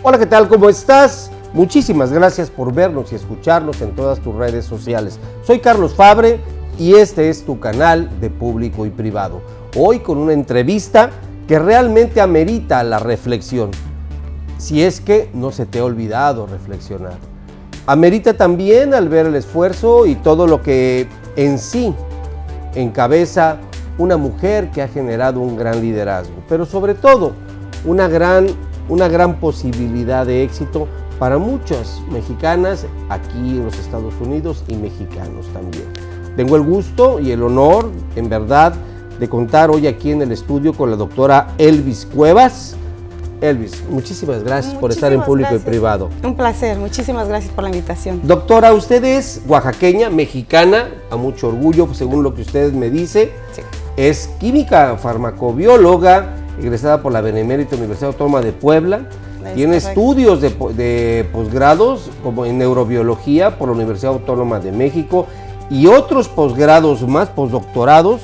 Hola, ¿qué tal? ¿Cómo estás? Muchísimas gracias por vernos y escucharnos en todas tus redes sociales. Soy Carlos Fabre y este es tu canal de Público y Privado. Hoy con una entrevista que realmente amerita la reflexión, si es que no se te ha olvidado reflexionar. Amerita también al ver el esfuerzo y todo lo que en sí encabeza una mujer que ha generado un gran liderazgo, pero sobre todo una gran posibilidad de éxito para muchas mexicanas aquí en los Estados Unidos y mexicanos también. Tengo el gusto y el honor, en verdad, de contar hoy aquí en el estudio con la doctora Elvis Cuevas. Elvis, muchísimas gracias por estar en Público y Privado. Un placer, muchísimas gracias por la invitación. Doctora, usted es oaxaqueña, mexicana, a mucho orgullo, según lo que usted me dice. Sí. Es química farmacobióloga, egresada por la Benemérita Universidad Autónoma de Puebla. Tiene estudios de posgrados como en neurobiología por la Universidad Autónoma de México y otros posgrados más, postdoctorados,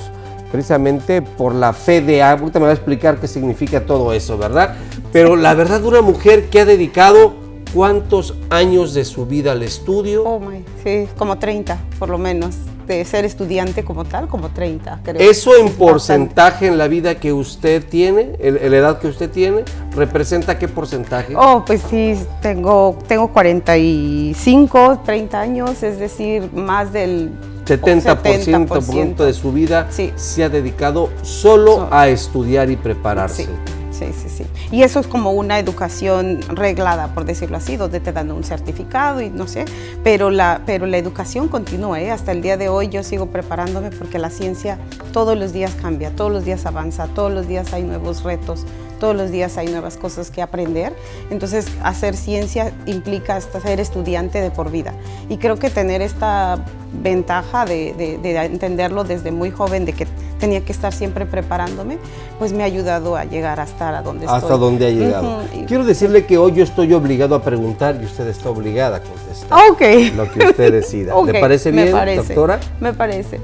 precisamente por la FDA. Ahorita me va a explicar qué significa todo eso, ¿verdad? Pero la verdad, una mujer que ha dedicado ¿cuántos años de su vida al estudio? Sí, como 30 por lo menos. De ser estudiante como tal, como 30, creo. ¿Eso en porcentaje en la vida que usted tiene, en la edad que usted tiene, representa qué porcentaje? Pues sí, tengo 45, 30 años, es decir, más del 70% de su vida sí. Se ha dedicado solo a estudiar y prepararse. Sí. Sí. Y eso es como una educación reglada, por decirlo así, donde te dan un certificado y no sé, pero la educación continúa, ¿eh? Hasta el día de hoy yo sigo preparándome porque la ciencia todos los días cambia, todos los días avanza, todos los días hay nuevos retos, todos los días hay nuevas cosas que aprender. Entonces, hacer ciencia implica hasta ser estudiante de por vida. Y creo que tener esta ventaja de entenderlo desde muy joven, de que tenía que estar siempre preparándome, pues me ha ayudado a llegar hasta donde estoy. Hasta donde ha llegado. Quiero decirle que hoy yo estoy obligado a preguntar y usted está obligada a contestar. Lo que usted decida. ¿Le parece bien, doctora? Me parece.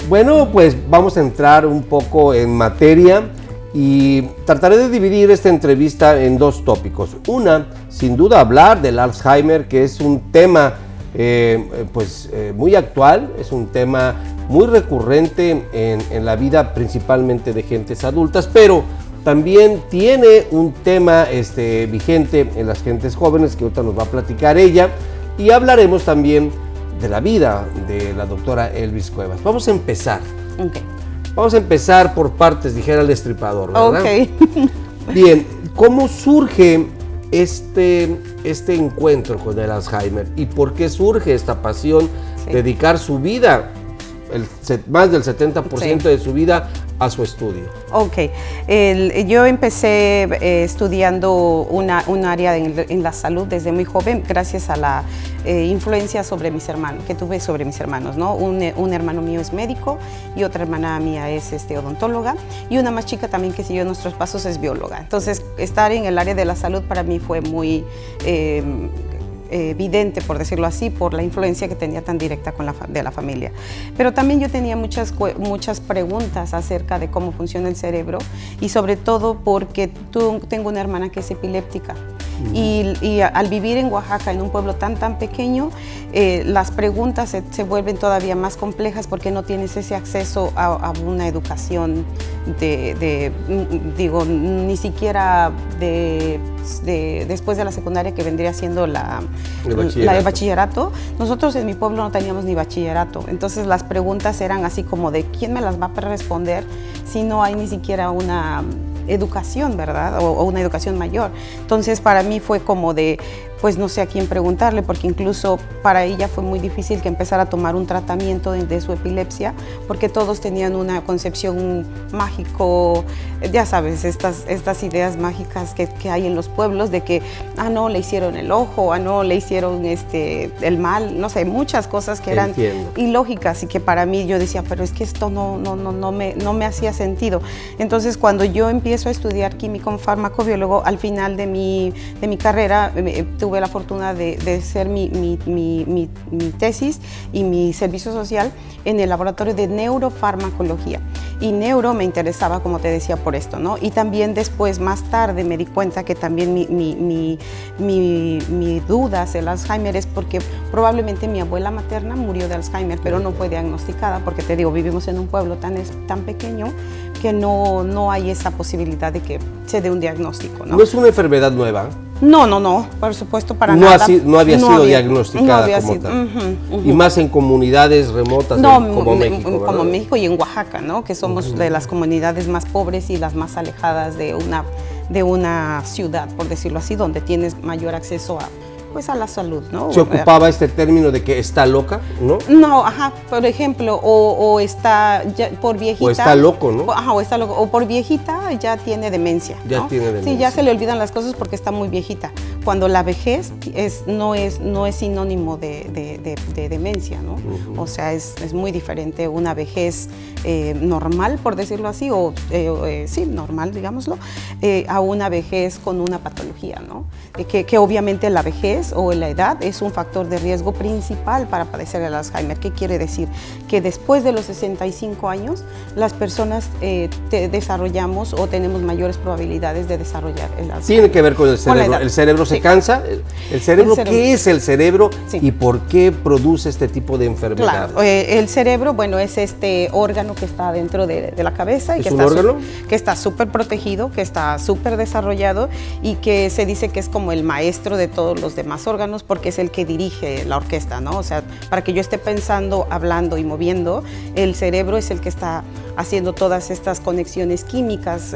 Bueno, pues vamos a entrar un poco en materia y trataré de dividir esta entrevista en dos tópicos. Una, sin duda, hablar del Alzheimer, que es un tema muy actual, es un tema muy recurrente en la vida principalmente de gentes adultas, pero también tiene un tema vigente en las gentes jóvenes que ahorita nos va a platicar ella, y hablaremos también de la vida de la doctora Elvis Cuevas. Vamos a empezar. Okay. Vamos a empezar por partes, dijera el destripador, ¿verdad? Okay. Bien, ¿cómo surge este encuentro con el Alzheimer y por qué surge esta pasión, dedicar su vida, más del 70% de su vida, a su estudio? Yo empecé estudiando un área en la salud desde muy joven, gracias a la influencia que tuve sobre mis hermanos, ¿no? Un hermano mío es médico y otra hermana mía es odontóloga, y una más chica también que siguió nuestros pasos es bióloga. Entonces, estar en el área de la salud para mí fue muy evidente, por decirlo así, por la influencia que tenía tan directa de la familia. Pero también yo tenía muchas preguntas acerca de cómo funciona el cerebro, y sobre todo porque tengo una hermana que es epiléptica. Y al vivir en Oaxaca, en un pueblo tan pequeño, las preguntas se vuelven todavía más complejas porque no tienes ese acceso a una educación ni siquiera después de la secundaria, que vendría siendo el bachillerato. Nosotros en mi pueblo no teníamos ni bachillerato, entonces las preguntas eran así como de ¿quién me las va a responder si no hay ni siquiera una educación, ¿verdad? O una educación mayor. Entonces, para mí fue como de, pues no sé a quién preguntarle, porque incluso para ella fue muy difícil que empezara a tomar un tratamiento de su epilepsia, porque todos tenían una concepción mágico, ya sabes, estas ideas mágicas que hay en los pueblos de que, no, le hicieron el ojo, no, le hicieron el mal, no sé, muchas cosas que eran ilógicas, y que para mí yo decía, pero es que esto no me hacía sentido. Entonces, cuando yo empiezo a estudiar químico farmacobiólogo, al final de mi carrera tuve la fortuna de hacer mi tesis y mi servicio social en el laboratorio de neurofarmacología. y neuro me interesaba, como te decía, por esto, ¿no? Y también después, más tarde, me di cuenta que también mi duda hacia el Alzheimer es porque probablemente mi abuela materna murió de Alzheimer, pero no fue diagnosticada, porque te digo, vivimos en un pueblo tan pequeño que no hay esa posibilidad de que se dé un diagnóstico, ¿no? ¿No es una enfermedad nueva? No, por supuesto, para nada. No había sido diagnosticada como tal. Y más en comunidades remotas como México, ¿verdad? Como México y en Oaxaca, ¿no? Que somos de las comunidades más pobres y las más alejadas de una ciudad, por decirlo así, donde tienes mayor acceso a la salud, ¿no? ¿Se ocupaba este término de que está loca, no? No, por ejemplo, o está ya por viejita. O está loco, ¿no? O está loco, o por viejita ya tiene demencia, ¿no? Ya tiene demencia. Sí, ya se le olvidan las cosas porque está muy viejita. Cuando la vejez no es sinónimo de demencia, ¿no? O sea, es muy diferente una vejez normal, por decirlo así, sí, normal, digámoslo, a una vejez con una patología, ¿no? Que obviamente la vejez o la edad es un factor de riesgo principal para padecer el Alzheimer. ¿Qué quiere decir? Que después de los 65 años, las personas desarrollamos o tenemos mayores probabilidades de desarrollar el Alzheimer. Tiene que ver con el cerebro. ¿El cerebro se cansa? ¿El cerebro? ¿Qué es el cerebro y por qué produce este tipo de enfermedades? Claro, el cerebro, bueno, es este órgano que está dentro de la cabeza. ¿Es un órgano? Que está súper protegido, que está súper desarrollado y que se dice que es como el maestro de todos los demás órganos porque es el que dirige la orquesta, ¿no? O sea, para que yo esté pensando, hablando y moviendo, el cerebro es el que está haciendo todas estas conexiones químicas,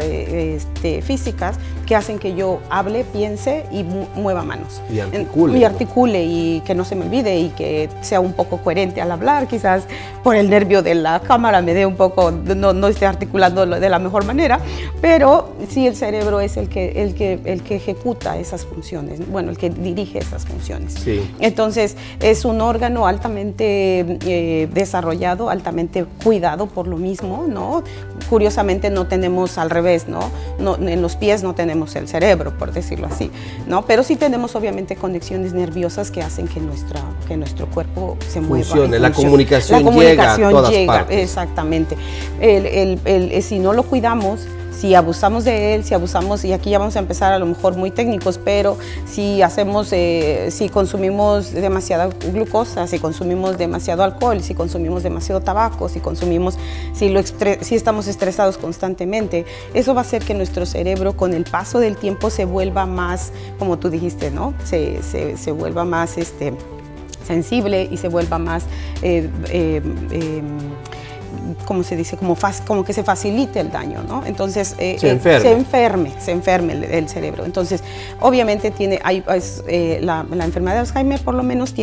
físicas, que hacen que yo hable, piense y mueva manos. Y articule. Y articule y que no se me olvide y que sea un poco coherente al hablar, quizás por el nervio de la cámara me dé un poco, no esté articulando de la mejor manera, pero sí el cerebro es el que ejecuta esas funciones, bueno, el que dirige esas funciones. Sí. Entonces, es un órgano altamente desarrollado, altamente cuidado por lo mismo, ¿no? Curiosamente no tenemos al revés, ¿no? En los pies no tenemos el cerebro, por decirlo así, ¿no? Pero sí tenemos obviamente conexiones nerviosas que hacen que nuestro cuerpo se mueva. La comunicación llega a todas partes. Exactamente. Si no lo cuidamos, si abusamos de él, y aquí ya vamos a empezar a lo mejor muy técnicos, pero si consumimos demasiada glucosa, si consumimos demasiado alcohol, si consumimos demasiado tabaco, si estamos estresados constantemente, eso va a hacer que nuestro cerebro con el paso del tiempo se vuelva más, como tú dijiste, ¿no? Se vuelva más sensible y se vuelva más ¿cómo se dice? Como que se facilite el daño, ¿no? Entonces, se enferme el cerebro. Entonces, obviamente la enfermedad de Alzheimer por lo menos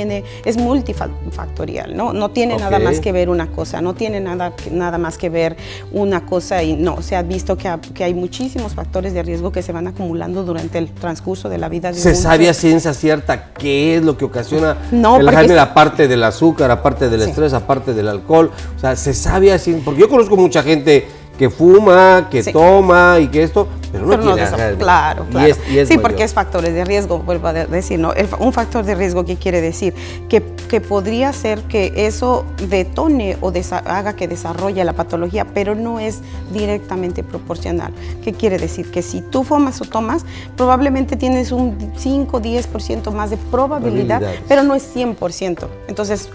es multifactorial, ¿no? No tiene nada más que ver una cosa, no tiene nada más que ver una cosa y no. Se ha visto que hay muchísimos factores de riesgo que se van acumulando durante el transcurso de la vida. ¿Se sabe a ciencia cierta qué es lo que ocasiona el Alzheimer, aparte del azúcar, aparte del estrés, aparte del alcohol? O sea, ¿se sabe así? Porque yo conozco mucha gente que fuma, que toma y que esto, pero no tiene nada. Claro. Y es porque es factores de riesgo, vuelvo a decir, ¿no? Un factor de riesgo, ¿qué quiere decir? Que podría ser que eso detone o haga que desarrolle la patología, pero no es directamente proporcional. ¿Qué quiere decir? Que si tú fumas o tomas, probablemente tienes un 5 o 10% más de probabilidad, pero no es 100%. Entonces,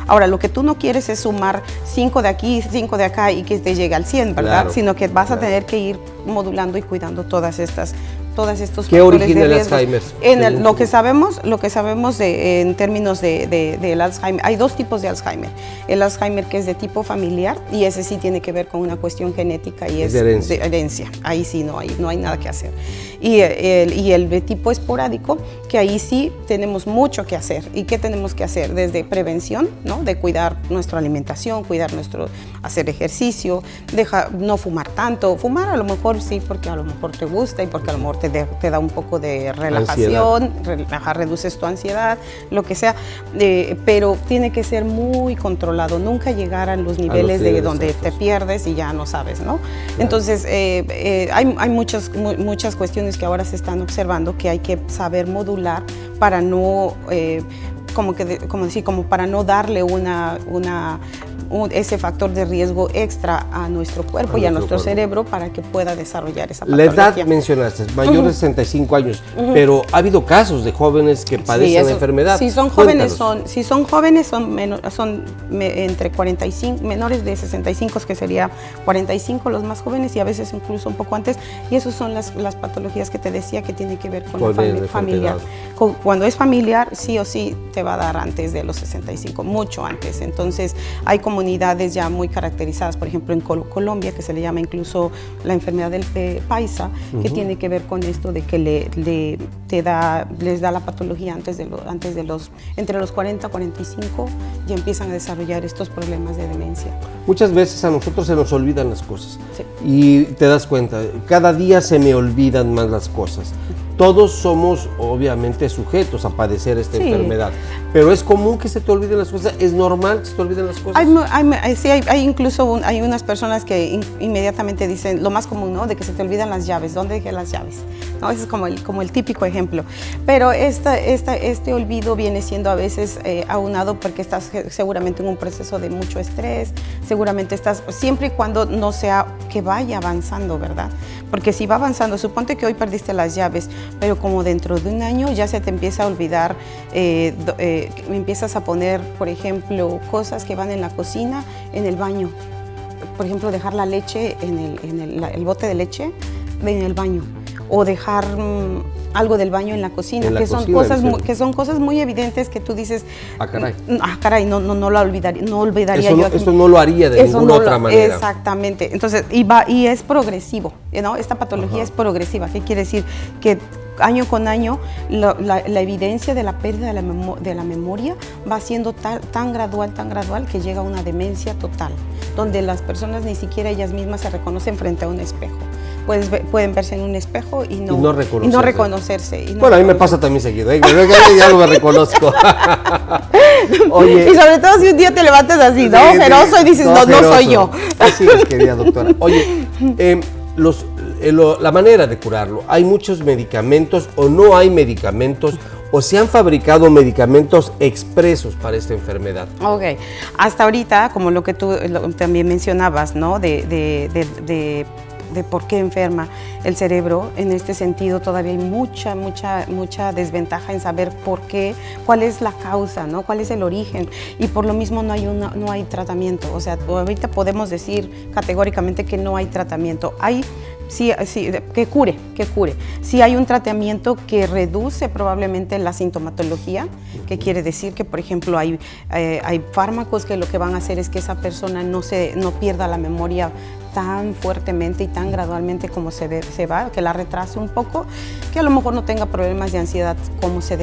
ahora, lo que tú no quieres es sumar 5 de aquí, 5 de acá y que te llegue al 100, ¿verdad? Claro, sino que vas a tener que ir modulando y cuidando todos estos ¿Qué origina el Alzheimer? Lo que sabemos en términos del Alzheimer, hay dos tipos de Alzheimer. El Alzheimer que es de tipo familiar y ese sí tiene que ver con una cuestión genética y es de herencia. Ahí sí no hay nada que hacer. Y el de tipo esporádico, que ahí sí tenemos mucho que hacer. ¿Y qué tenemos que hacer? Desde prevención, ¿no? De cuidar nuestra alimentación, hacer ejercicio, no fumar tanto. Fumar a lo mejor sí, porque a lo mejor te gusta y porque a lo mejor te da un poco de relajación, reduces tu ansiedad, lo que sea, pero tiene que ser muy controlado, nunca llegar a los niveles de donde te pierdes y ya no sabes, ¿no? Claro. Entonces, hay muchas cuestiones que ahora se están observando que hay que saber modular para no, para no darle ese factor de riesgo extra a nuestro cuerpo y a nuestro cerebro para que pueda desarrollar esa patología. La edad mencionaste, mayor de 65 años, pero ha habido casos de jóvenes que padecen la enfermedad. Si son jóvenes, son entre 45, menores de 65, que sería 45 los más jóvenes y a veces incluso un poco antes, y esas son las patologías que te decía que tienen que ver con la familiar. Cuando es familiar, sí o sí te va a dar antes de los 65, mucho antes. Entonces hay comunidades ya muy caracterizadas, por ejemplo en Colombia, que se le llama incluso la enfermedad del paisa, que tiene que ver con esto de que les da la patología entre los 40 y 45, ya empiezan a desarrollar estos problemas de demencia. Muchas veces a nosotros se nos olvidan las cosas, sí. Y te das cuenta, cada día se me olvidan más las cosas. Todos somos obviamente sujetos a padecer esta enfermedad, pero es común que se te olviden las cosas, es normal que se te olviden las cosas. Hay unas personas que inmediatamente dicen lo más común, ¿no? De que se te olvidan las llaves. ¿Dónde dejé las llaves? ¿No? Ese es como el típico ejemplo. Pero este olvido viene siendo a veces aunado porque estás seguramente en un proceso de mucho estrés, seguramente estás, siempre y cuando no sea que vaya avanzando, ¿verdad? Porque si va avanzando, suponte que hoy perdiste las llaves, pero como dentro de un año ya se te empieza a olvidar, empiezas a poner, por ejemplo, cosas que van en la cocina, en el baño. Por ejemplo, dejar la leche el bote de leche en el baño, o dejar algo del baño en la cocina, que son cosas muy evidentes que tú dices, caray, no lo olvidaría yo aquí. Eso no lo haría de ninguna otra manera. Exactamente. Entonces, y es progresivo, ¿no? Esta patología es progresiva. ¿Qué quiere decir? Que año con año la evidencia de la pérdida de la memoria va siendo tan gradual que llega a una demencia total, donde las personas ni siquiera ellas mismas se reconocen frente a un espejo. Pueden verse en un espejo y no reconocerse. Bueno, a mí me pasa también seguido, ya no me reconozco. Oye, y sobre todo si un día te levantas así, ¿no? Ferozo y dices, no soy yo. Así es, querida doctora. Oye, la manera de curarlo, ¿hay muchos medicamentos o no hay medicamentos? ¿O se han fabricado medicamentos expresos para esta enfermedad? Ok, hasta ahorita, como lo que tú también mencionabas, ¿no? De por qué enferma el cerebro, en este sentido todavía hay mucha desventaja en saber por qué, cuál es la causa, ¿no? Cuál es el origen, y por lo mismo no hay tratamiento. O sea, ahorita podemos decir categóricamente que no hay tratamiento. Sí, que cure. Sí hay un tratamiento que reduce probablemente la sintomatología, que quiere decir que, por ejemplo, hay fármacos que lo que van a hacer es que esa persona no pierda la memoria tan fuertemente y tan gradualmente como se va, que la retrase un poco, que a lo mejor no tenga problemas de ansiedad como se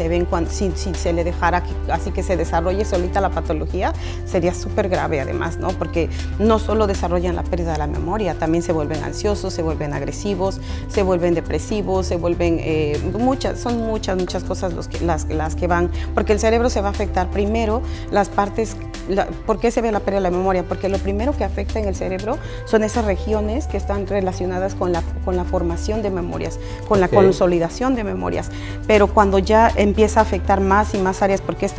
ven si se le dejara así que se desarrolle solita la patología, sería súper grave además, ¿no? Porque no solo desarrollan la pérdida de la memoria, también se vuelven ansiosos, se vuelven agresivos, se vuelven depresivos, se vuelven son muchas cosas las que van, porque el cerebro se va a afectar primero las partes. ¿Por qué se ve la pérdida de la memoria? Porque lo primero que afecta en el cerebro son esas regiones que están relacionadas con la formación de memorias, con la consolidación de memorias. Pero cuando ya empieza a afectar más y más áreas, porque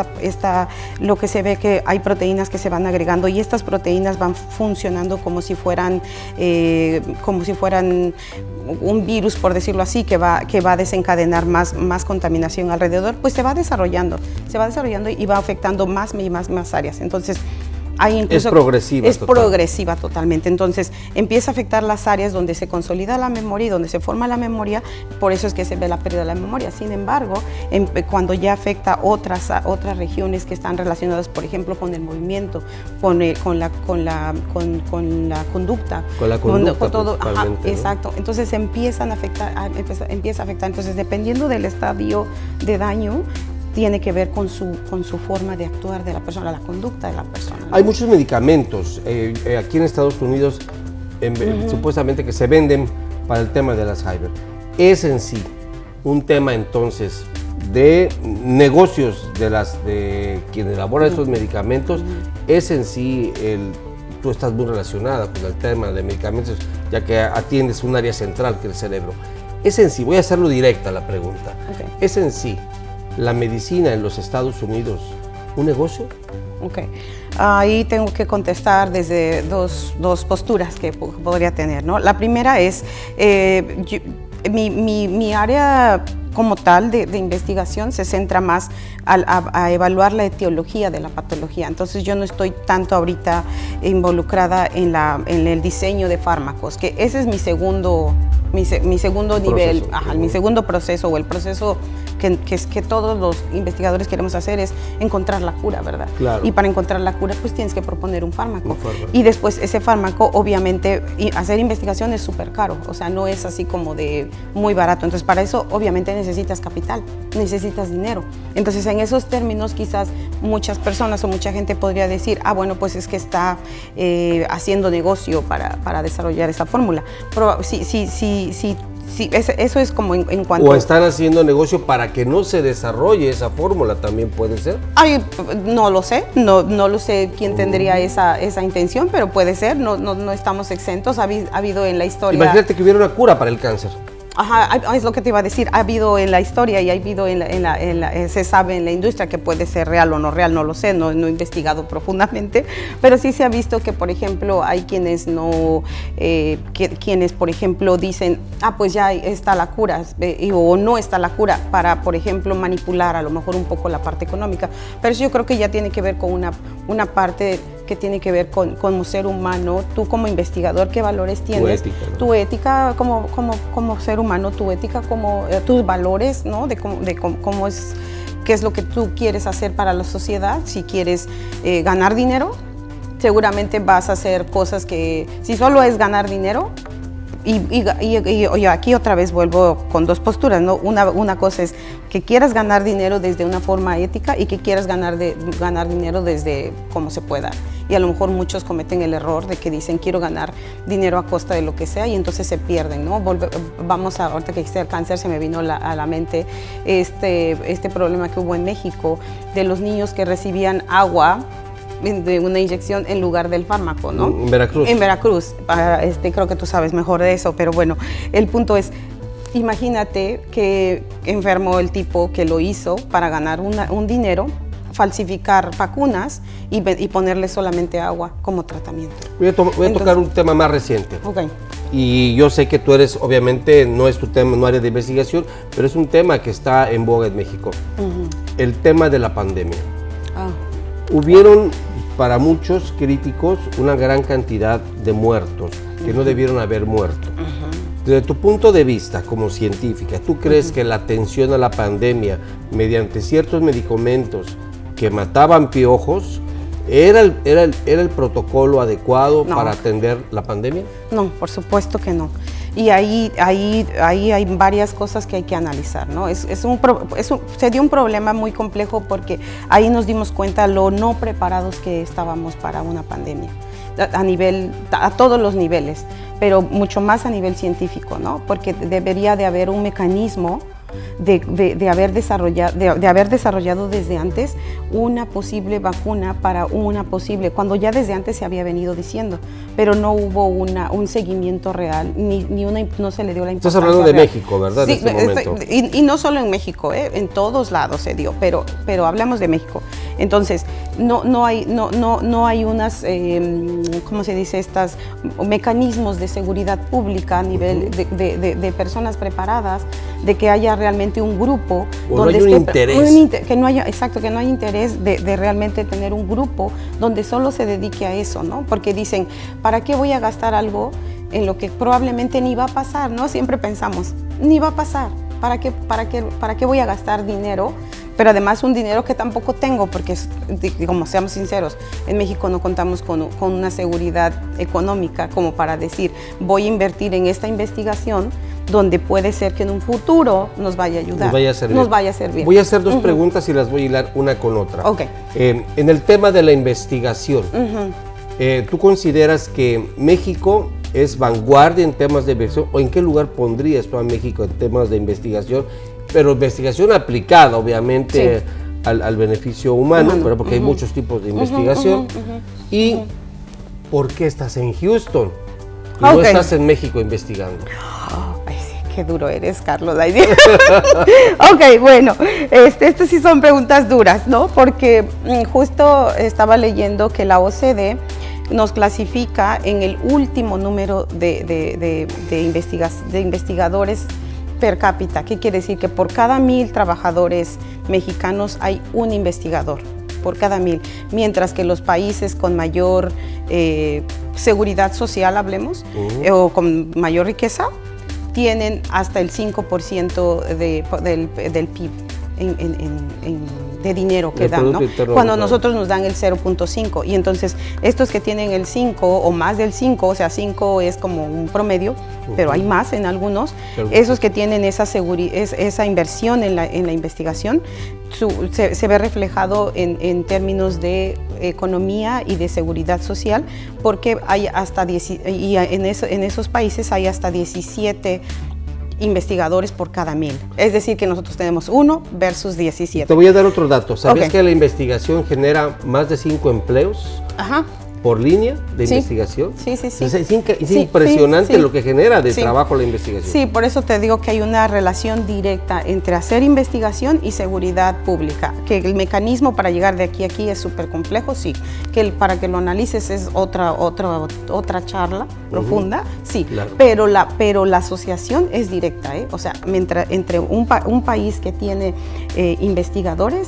lo que se ve que hay proteínas que se van agregando y estas proteínas van funcionando como si fueran un virus, por decirlo así, que va a desencadenar más contaminación alrededor, pues se va desarrollando y va afectando más y más áreas. Entonces, es progresiva totalmente. Entonces empieza a afectar las áreas donde se consolida la memoria y donde se forma la memoria, por eso es que se ve la pérdida de la memoria. Sin embargo, cuando ya afecta otras regiones que están relacionadas, por ejemplo, con el movimiento, con la conducta, con todo, ¿no? Exacto. Entonces empieza a afectar. Entonces, dependiendo del estadio de daño, tiene que ver con su forma de actuar de la persona, la conducta de la persona, ¿no? Hay muchos medicamentos aquí en Estados Unidos, supuestamente que se venden para el tema del Alzheimer. Es en sí un tema entonces de negocios de quienes elaboran esos medicamentos. Es en sí tú estás muy relacionada con el tema de medicamentos, ya que atiendes un área central que es el cerebro. Es en sí, voy a hacerlo directa la pregunta. Es en sí la medicina en los Estados Unidos un negocio. Ahí tengo que contestar desde dos posturas que podría tener, ¿no? La primera es, mi área como tal de investigación se centra más a evaluar la etiología de la patología. Entonces yo no estoy tanto ahorita involucrada en el diseño de fármacos, que ese es mi segundo nivel, mi segundo proceso, o el proceso que todos los investigadores queremos hacer, es encontrar la cura, ¿verdad? Claro. Y para encontrar la cura, pues tienes que proponer un fármaco. Y después ese fármaco, obviamente, hacer investigación es súper caro, o sea, no es así como de muy barato. Entonces, para eso, obviamente, necesitas capital, necesitas dinero. Entonces, en esos términos, quizás muchas personas o mucha gente podría decir, bueno, pues es que está haciendo negocio para desarrollar esa fórmula. Pero sí, eso es como en cuanto... O están haciendo negocio para que no se desarrolle esa fórmula, también puede ser. Ay, no lo sé, no lo sé quién tendría esa intención, pero puede ser, no estamos exentos. Ha habido en la historia... Imagínate que hubiera una cura para el cáncer. Es lo que te iba a decir, ha habido en la historia y ha habido se sabe en la industria que puede ser real o no real, no lo sé, no he investigado profundamente, pero sí se ha visto que, por ejemplo, hay quienes quienes, por ejemplo, dicen, pues ya está la cura, o no está la cura, para, por ejemplo, manipular a lo mejor un poco la parte económica, pero eso yo creo que ya tiene que ver con una parte que tiene que ver con ser humano. Tú como investigador, ¿qué valores tienes? Tu ética, ¿no? Tu ética como ser humano, tu ética como tus valores, ¿no? De cómo es, qué es lo que tú quieres hacer para la sociedad. Si quieres ganar dinero, seguramente vas a hacer cosas que, si solo es ganar dinero, y aquí otra vez vuelvo con dos posturas, ¿no? Una cosa es que quieras ganar dinero desde una forma ética y que quieras ganar dinero desde como se pueda. Y a lo mejor muchos cometen el error de que dicen quiero ganar dinero a costa de lo que sea y entonces se pierden, ¿no? Ahorita que existe el cáncer se me vino a la mente este problema que hubo en México de los niños que recibían agua de una inyección en lugar del fármaco, ¿no? En Veracruz. En Veracruz. Creo que tú sabes mejor de eso, pero bueno, el punto es, imagínate que enfermó el tipo que lo hizo para ganar un dinero, falsificar vacunas y ponerle solamente agua como tratamiento. Voy a tocar un tema más reciente. Okay. Y yo sé que tú eres, obviamente, no es tu tema, no área de investigación, pero es un tema que está en boga en México. El tema de la pandemia. Hubieron, para muchos críticos, una gran cantidad de muertos que no debieron haber muerto. Desde tu punto de vista como científica, ¿tú crees que la atención a la pandemia mediante ciertos medicamentos que mataban piojos era el protocolo adecuado para atender la pandemia? No, por supuesto que no. Y ahí hay varias cosas que hay que analizar, ¿no? Se dio un problema muy complejo porque ahí nos dimos cuenta lo no preparados que estábamos para una pandemia, a todos los niveles, pero mucho más a nivel científico, ¿no? Porque debería de haber un mecanismo de haber desarrollado desde antes una posible vacuna para cuando ya desde antes se había venido diciendo, pero no hubo un seguimiento real, no se le dio la importancia. Estás hablando de real. México, ¿verdad? Sí, en este momento. Y no solo en México, en todos lados se dio, pero hablamos de México. Entonces, no hay unas, ¿cómo se dice? Estos mecanismos de seguridad pública a nivel de personas preparadas, de que haya realmente un grupo donde no hay un interés. Que no haya interés de realmente tener un grupo donde solo se dedique a eso, ¿no? Porque dicen, ¿para qué voy a gastar algo en lo que probablemente ni va a pasar, ¿no? Siempre pensamos, ni va a pasar, ¿para qué voy a gastar dinero? Pero además un dinero que tampoco tengo, porque, como seamos sinceros, en México no contamos con una seguridad económica como para decir, voy a invertir en esta investigación donde puede ser que en un futuro nos vaya a ayudar, nos vaya a servir. Voy a hacer dos preguntas y las voy a hilar una con otra. Okay. En el tema de la investigación, ¿tú consideras que México es vanguardia en temas de investigación? ¿O en qué lugar pondrías tú a México en temas de investigación? Pero investigación aplicada, obviamente, sí, al beneficio humano, pero porque hay muchos tipos de investigación. ¿Y por qué estás en Houston y no estás en México investigando? Qué duro eres, Carlos. Ok, bueno, estas sí son preguntas duras, ¿no? Porque justo estaba leyendo que la OCDE nos clasifica en el último número de investigadores per cápita. ¿Qué quiere decir? Que por cada 1000 trabajadores mexicanos hay un investigador, por cada 1000, mientras que los países con mayor seguridad social, hablemos, o con mayor riqueza, tienen hasta el 5% del PIB de dinero que dan, ¿no? Cuando nosotros nos dan el 0.5, y entonces estos que tienen el 5 o más del 5, o sea, 5 es como un promedio, pero hay más en algunos, esos que tienen esa inversión en la investigación, se ve reflejado en términos de economía y de seguridad social, porque hay hasta en esos países hay hasta 17 investigadores por cada 1000. Es decir, que nosotros tenemos 1 versus 17. Te voy a dar otro dato. ¿Sabías que la investigación genera más de 5 empleos? Ajá. Por línea de investigación? Sí. Es impresionante lo que genera de trabajo la investigación. Sí, por eso te digo que hay una relación directa entre hacer investigación y seguridad pública. Que el mecanismo para llegar de aquí a aquí es súper complejo, sí. Que para que lo analices es otra charla profunda, sí. Claro. Pero la asociación es directa, ¿eh? O sea, entre un país que tiene investigadores,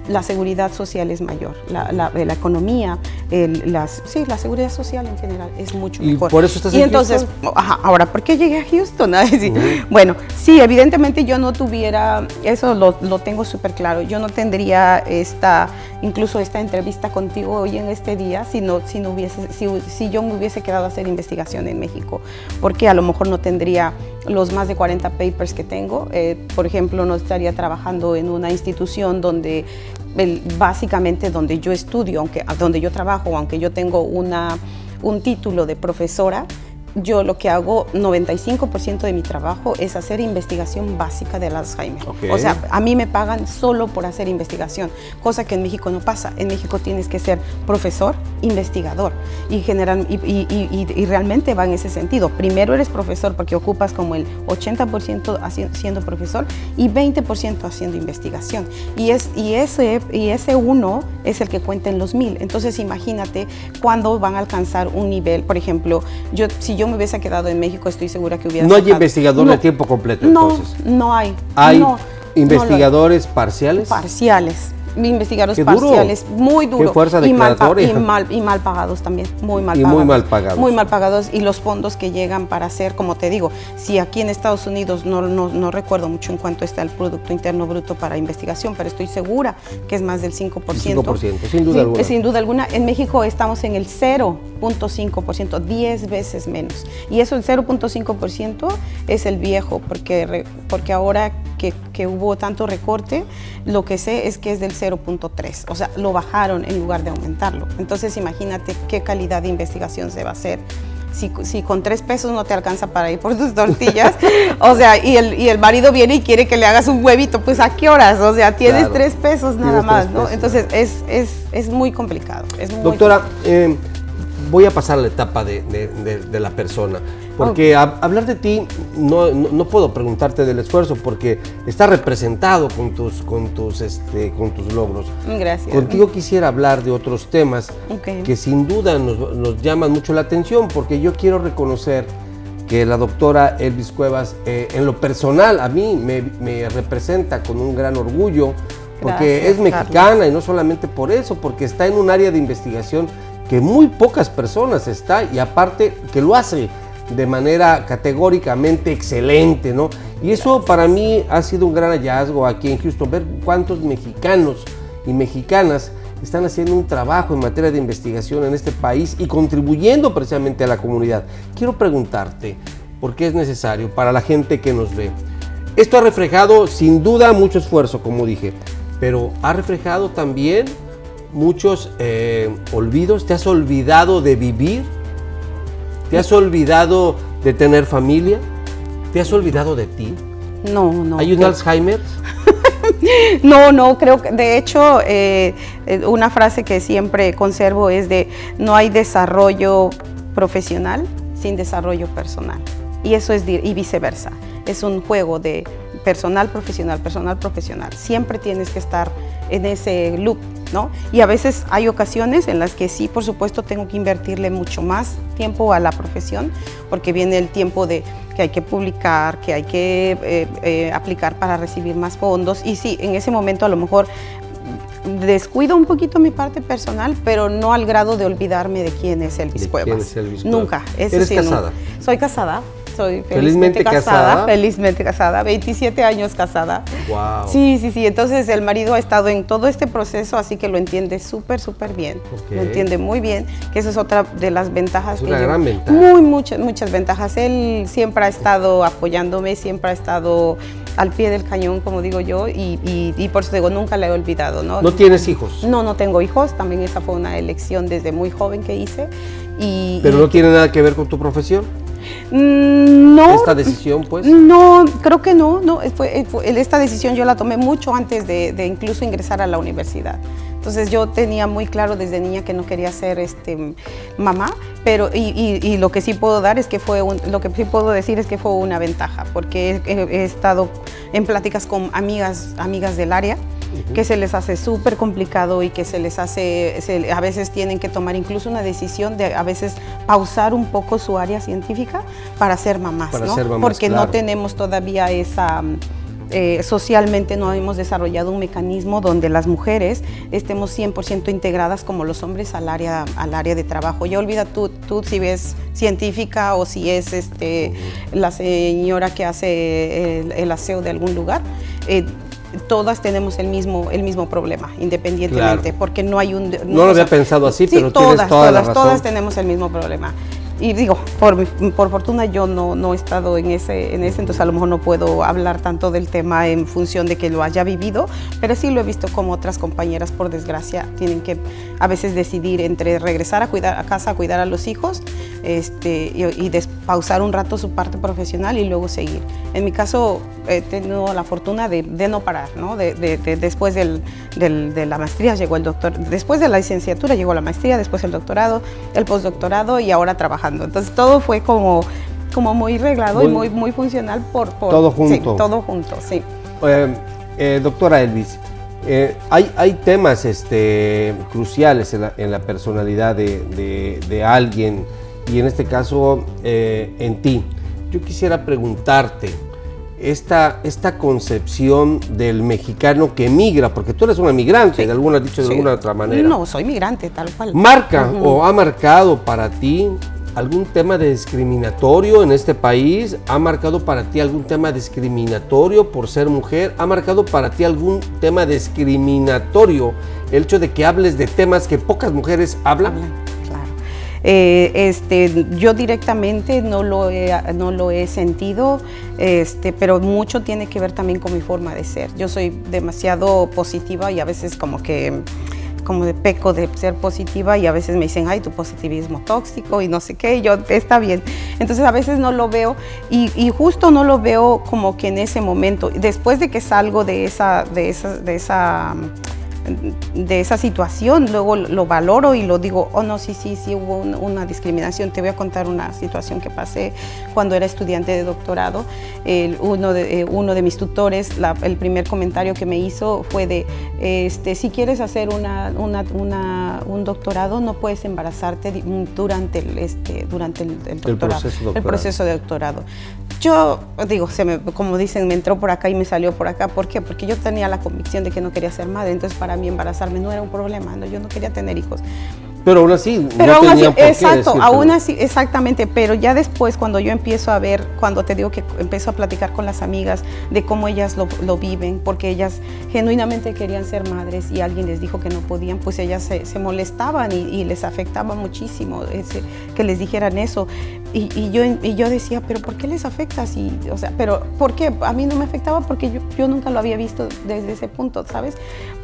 la seguridad social es mayor, la economía, la seguridad social en general es mucho mejor. ¿Y por eso estás en entonces, ahora, ¿por qué llegué a Houston? Bueno, sí, evidentemente yo no tuviera, eso lo tengo súper claro, yo no tendría incluso esta entrevista contigo hoy en este día si yo me hubiese quedado a hacer investigación en México, porque a lo mejor no tendría los más de 40 papers que tengo. Por ejemplo, no estaría trabajando en una institución donde básicamente donde yo estudio, donde yo trabajo, aunque yo tengo un título de profesora, yo lo que hago, 95% de mi trabajo es hacer investigación básica del Alzheimer. Okay. O sea, a mí me pagan solo por hacer investigación, cosa que en México no pasa. En México tienes que ser profesor, investigador, y realmente va en ese sentido. Primero eres profesor porque ocupas como el 80% siendo profesor y 20% haciendo investigación. Y ese uno es el que cuenta en los 1000. Entonces imagínate cuándo van a alcanzar un nivel. Por ejemplo, si yo me hubiese quedado en México, estoy segura que hubiera... ¿No hay investigador de tiempo completo entonces? No hay. ¿Hay investigadores parciales? Parciales. Investigadores parciales, muy duro. Qué fuerza declaratoria. Y mal pagados también, muy mal pagados. Muy mal pagados, y los fondos que llegan para hacer, como te digo, si aquí en Estados Unidos, no recuerdo mucho en cuánto está el Producto Interno Bruto para investigación, pero estoy segura que es más del 5%. 5%, sin duda alguna. Sin duda alguna. En México estamos en el 0.5%, 10 veces menos. Y eso, el 0.5% es el viejo, porque ahora que hubo tanto recorte, lo que sé es que es del 0.3, o sea, lo bajaron en lugar de aumentarlo. Entonces imagínate qué calidad de investigación se va a hacer. Si con 3 pesos no te alcanza para ir por tus tortillas, o sea, y el marido viene y quiere que le hagas un huevito, pues ¿a qué horas? O sea, tienes 3 pesos nada más, ¿no? Entonces es muy complicado. Doctora, voy a pasar a la etapa de la persona, porque hablar de ti no puedo preguntarte del esfuerzo, porque está representado con tus logros. Gracias. Contigo quisiera hablar de otros temas que sin duda nos llaman mucho la atención, porque yo quiero reconocer que la doctora Elvis Cuevas, en lo personal, a mí me representa con un gran orgullo, porque Gracias, es mexicana, Carlos. Y no solamente por eso, porque está en un área de investigación que muy pocas personas y aparte que lo hace de manera categóricamente excelente, ¿no? Y eso para mí ha sido un gran hallazgo aquí en Houston, ver cuántos mexicanos y mexicanas están haciendo un trabajo en materia de investigación en este país y contribuyendo precisamente a la comunidad. Quiero preguntarte, ¿por qué es necesario para la gente que nos ve? Esto ha reflejado sin duda mucho esfuerzo, como dije, pero ha reflejado también muchos olvidos. ¿Te has olvidado de vivir? ¿Te has olvidado de tener familia? ¿Te has olvidado de ti? No. ¿Hay un Alzheimer? No, creo que de hecho una frase que siempre conservo es de: no hay desarrollo profesional sin desarrollo personal. y eso es y viceversa. Es un juego de personal, profesional, personal, profesional. Siempre tienes que estar en ese loop, ¿no? Y a veces hay ocasiones en las que sí, por supuesto, tengo que invertirle mucho más tiempo a la profesión, porque viene el tiempo de que hay que publicar, que hay que aplicar para recibir más fondos, y sí, en ese momento a lo mejor descuido un poquito mi parte personal, pero no al grado de olvidarme de quién es Elvis Cuevas. Nunca. ¿Eres casada? Soy casada. Soy felizmente casada, 27 años casada. Wow. Sí. Entonces el marido ha estado en todo este proceso, así que lo entiende súper bien. Lo entiende muy bien, que esa es otra de las ventajas. Es una gran ventaja. Muchas ventajas. Él siempre ha estado apoyándome, siempre ha estado al pie del cañón, como digo yo, y por eso digo, nunca la he olvidado, ¿no? ¿No tienes hijos? No tengo hijos, también esa fue una elección desde muy joven que hice. ¿Pero no tiene nada que ver con tu profesión? No. ¿Esta decisión, pues? No, creo que no. Esta decisión yo la tomé mucho antes de incluso ingresar a la universidad. Entonces yo tenía muy claro desde niña que no quería ser mamá, pero y lo que sí puedo dar es que lo que sí puedo decir es que fue una ventaja, porque he estado en pláticas con amigas del área, que se les hace súper complicado y que a veces tienen que tomar incluso una decisión de a veces pausar un poco su área científica para ser mamás, ¿no? Porque no tenemos todavía esa... socialmente no hemos desarrollado un mecanismo donde las mujeres estemos 100% integradas como los hombres al área de trabajo. Ya olvida tú si ves científica o si es la señora que hace el aseo de algún lugar. Todas tenemos el mismo problema, independientemente, claro. Porque no hay un... No lo había pensado así, sí, pero tienes toda la razón. Todas tenemos el mismo problema. Y digo, por fortuna yo no he estado en ese, entonces a lo mejor no puedo hablar tanto del tema en función de que lo haya vivido, pero sí lo he visto como otras compañeras, por desgracia, tienen que a veces decidir entre regresar a casa a cuidar a los hijos y pausar un rato su parte profesional y luego seguir. En mi caso he tenido la fortuna de no parar, ¿no? Después de la maestría llegó el doctor, después de la licenciatura llegó la maestría, después el doctorado, el postdoctorado y ahora trabajando. Entonces todo fue como muy reglado y muy funcional por todo junto. Sí, todo junto, sí. Doctora Elvis, hay temas cruciales en la personalidad de alguien y en este caso en ti. Yo quisiera preguntarte, esta concepción del mexicano que migra, porque tú eres una migrante, sí, de alguna otra manera. No, soy migrante, tal cual. ¿Marca o ha marcado para ti algún tema discriminatorio en este país? ¿Ha marcado para ti algún tema discriminatorio por ser mujer? ¿Ha marcado para ti algún tema discriminatorio el hecho de que hables de temas que pocas mujeres hablan? Yo directamente no lo he sentido, pero mucho tiene que ver también con mi forma de ser. Yo soy demasiado positiva y a veces como de peco de ser positiva y a veces me dicen, ay, tu positivismo tóxico y no sé qué, y yo, está bien. Entonces a veces no lo veo y justo no lo veo como que en ese momento, después de que salgo de esa situación, luego lo valoro y lo digo, oh no, sí hubo una discriminación. Te voy a contar una situación que pasé cuando era estudiante de doctorado. Uno de mis tutores, el primer comentario que me hizo fue de, si quieres hacer un doctorado, no puedes embarazarte durante el proceso de doctorado. Yo digo, como dicen, me entró por acá y me salió por acá. ¿Por qué? Porque yo tenía la convicción de que no quería ser madre, entonces para mí embarazarme no era un problema, ¿no? Yo no quería tener hijos. Pero aún así, no tenían por qué exacto, aún así, exactamente, pero ya después cuando yo empiezo a ver, cuando te digo que empiezo a platicar con las amigas de cómo ellas lo viven, porque ellas genuinamente querían ser madres y alguien les dijo que no podían, pues ellas se molestaban y les afectaba muchísimo que les dijeran eso. Y yo decía, pero ¿por qué les afecta? Pero ¿por qué? A mí no me afectaba porque yo nunca lo había visto desde ese punto, ¿sabes?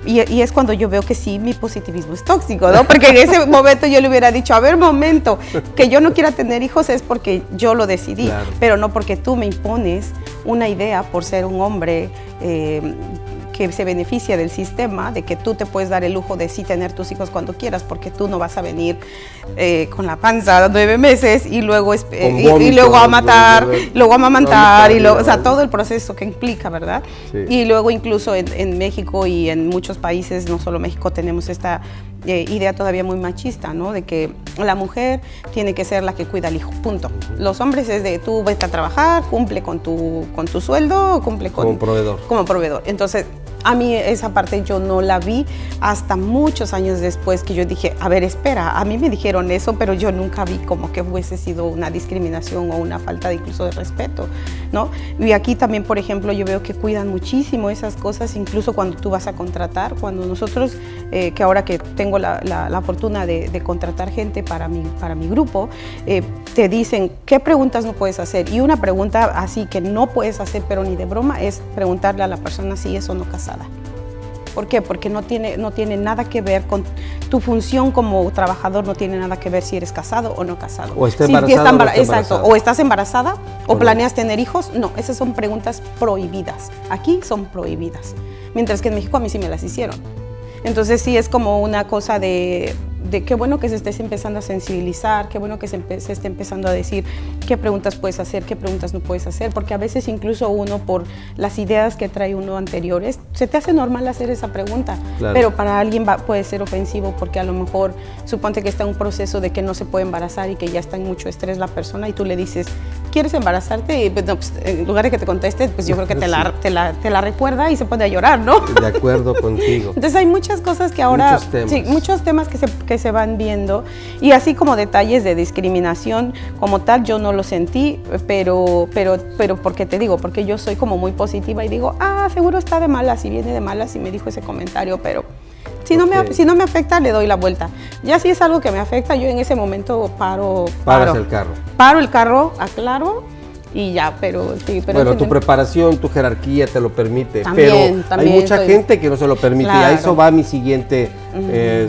Y es cuando yo veo que sí, mi positivismo es tóxico, ¿no? Porque en ese momento yo le hubiera dicho, a ver, momento, que yo no quiera tener hijos es porque yo lo decidí, claro, pero no porque tú me impones una idea por ser un hombre que que se beneficia del sistema, de que tú te puedes dar el lujo de sí tener tus hijos cuando quieras, porque tú no vas a venir con la panza 9 meses y luego, y luego a matar, luego a amamantar, y luego, o sea, todo el proceso que implica, ¿verdad? Sí. Y luego incluso en México y en muchos países, no solo México, tenemos esta idea todavía muy machista, ¿no? De que la mujer tiene que ser la que cuida al hijo, punto. Los hombres es de tú vete a trabajar, cumple con tu sueldo, cumple como proveedor. Como proveedor. Entonces, a mí esa parte yo no la vi hasta muchos años después, que yo dije, a ver, espera, a mí me dijeron eso, pero yo nunca vi como que hubiese sido una discriminación o una falta de incluso de respeto, ¿no? Y aquí también, por ejemplo, yo veo que cuidan muchísimo esas cosas, incluso cuando tú vas a contratar, cuando nosotros, que ahora que tengo la fortuna de contratar gente para mi grupo, te dicen, ¿qué preguntas no puedes hacer? Y una pregunta así que no puedes hacer, pero ni de broma, es preguntarle a la persona si es o no casada. ¿Por qué? Porque no tiene nada que ver con tu función como trabajador, no tiene nada que ver si eres casado o no casado. O está embarazada, exacto, o estás embarazada o planeas tener hijos. No, esas son preguntas prohibidas. Aquí son prohibidas. Mientras que en México a mí sí me las hicieron. Entonces sí es como una cosa de qué bueno que se esté empezando a sensibilizar, qué bueno que se esté empezando a decir qué preguntas puedes hacer, qué preguntas no puedes hacer, porque a veces incluso uno por las ideas que trae uno anteriores, se te hace normal hacer esa pregunta, claro. Pero para alguien puede ser ofensivo porque a lo mejor suponte que está en un proceso de que no se puede embarazar y que ya está en mucho estrés la persona y tú le dices, ¿quieres embarazarte? Y pues, no, pues, en lugar de que te conteste, pues yo creo que te la recuerda y se pone a llorar, ¿no? De acuerdo contigo. Entonces hay muchas cosas que ahora, muchos temas que se van viendo y así como detalles de discriminación como tal yo no lo sentí, pero porque te digo, porque yo soy como muy positiva y digo, seguro está de malas y viene de malas y me dijo ese comentario, pero si no me afecta le doy la vuelta. Ya si es algo que me afecta, yo en ese momento Paras el carro. Paro el carro, aclaro y ya, pero sí. Bueno, tu preparación, tu jerarquía te lo permite, pero hay mucha gente que no se lo permite. Claro. Y a eso va mi siguiente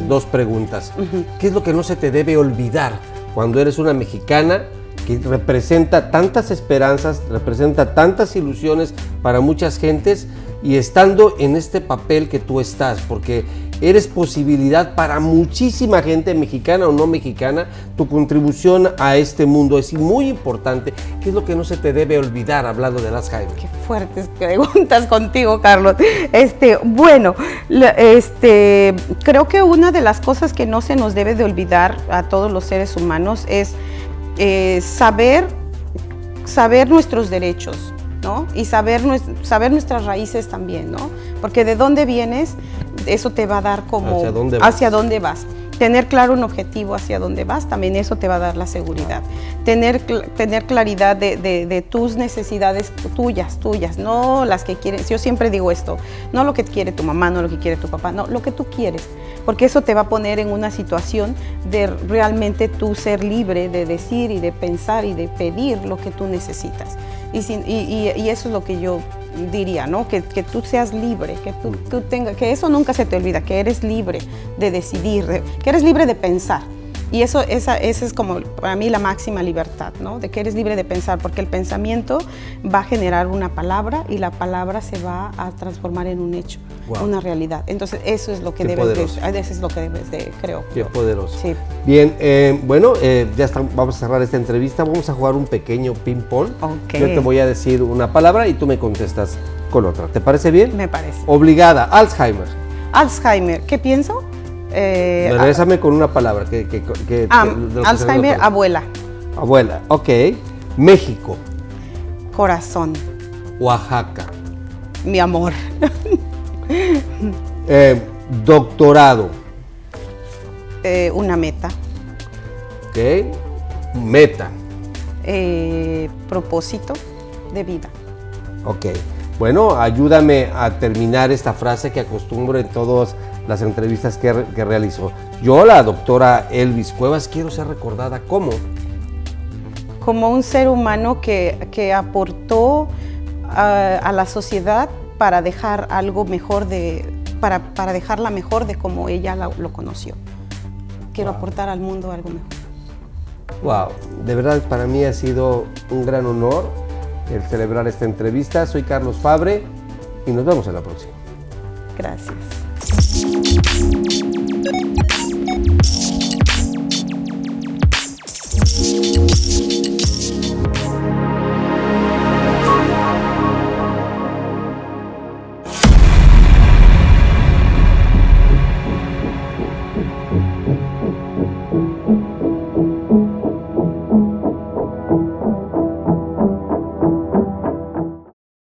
2 preguntas. ¿Qué es lo que no se te debe olvidar cuando eres una mexicana que representa tantas esperanzas, representa tantas ilusiones para muchas gentes y estando en este papel que tú estás? Porque eres posibilidad para muchísima gente, mexicana o no mexicana. Tu contribución a este mundo es muy importante. ¿Qué es lo que no se te debe olvidar hablando de Alzheimer? Qué fuertes preguntas contigo, Carlos. Bueno, creo que una de las cosas que no se nos debe de olvidar a todos los seres humanos es saber nuestros derechos, ¿no? Y saber nuestras raíces también, ¿no? Porque de dónde vienes, eso te va a dar como hacia dónde vas. Tener claro un objetivo hacia dónde vas, también eso te va a dar la seguridad. Tener claridad de tus necesidades tuyas, no las que quieres. Yo siempre digo esto, no lo que quiere tu mamá, no lo que quiere tu papá, no, lo que tú quieres. Porque eso te va a poner en una situación de realmente tú ser libre de decir y de pensar y de pedir lo que tú necesitas. Y eso es lo que yo diría, ¿no? Que tú seas libre, que eso nunca se te olvida, que eres libre de decidir, que eres libre de pensar. Y esa es como para mí la máxima libertad, ¿no? De que eres libre de pensar, porque el pensamiento va a generar una palabra y la palabra se va a transformar en un hecho, una realidad. Entonces eso es lo que debes de, creo. Qué poderoso. Sí. Bien, ya está, vamos a cerrar esta entrevista, vamos a jugar un pequeño ping-pong. Okay. Yo te voy a decir una palabra y tú me contestas con otra. ¿Te parece bien? Me parece. Obligada, Alzheimer. Alzheimer, ¿qué pienso? Regrésame con una palabra. Alzheimer, abuela. Abuela, ok. México. Corazón. Oaxaca. Mi amor. Doctorado. Una meta. Ok. Meta. Propósito de vida. Ok. Bueno, ayúdame a terminar esta frase que acostumbro en todas las entrevistas que realizo. Yo, la doctora Elvis Cuevas, quiero ser recordada como un ser humano que aportó a la sociedad para dejar algo mejor para dejarla mejor de como ella lo conoció. Quiero aportar al mundo algo mejor. Wow, de verdad para mí ha sido un gran honor el celebrar esta entrevista. Soy Carlos Fabre y nos vemos en la próxima. Gracias.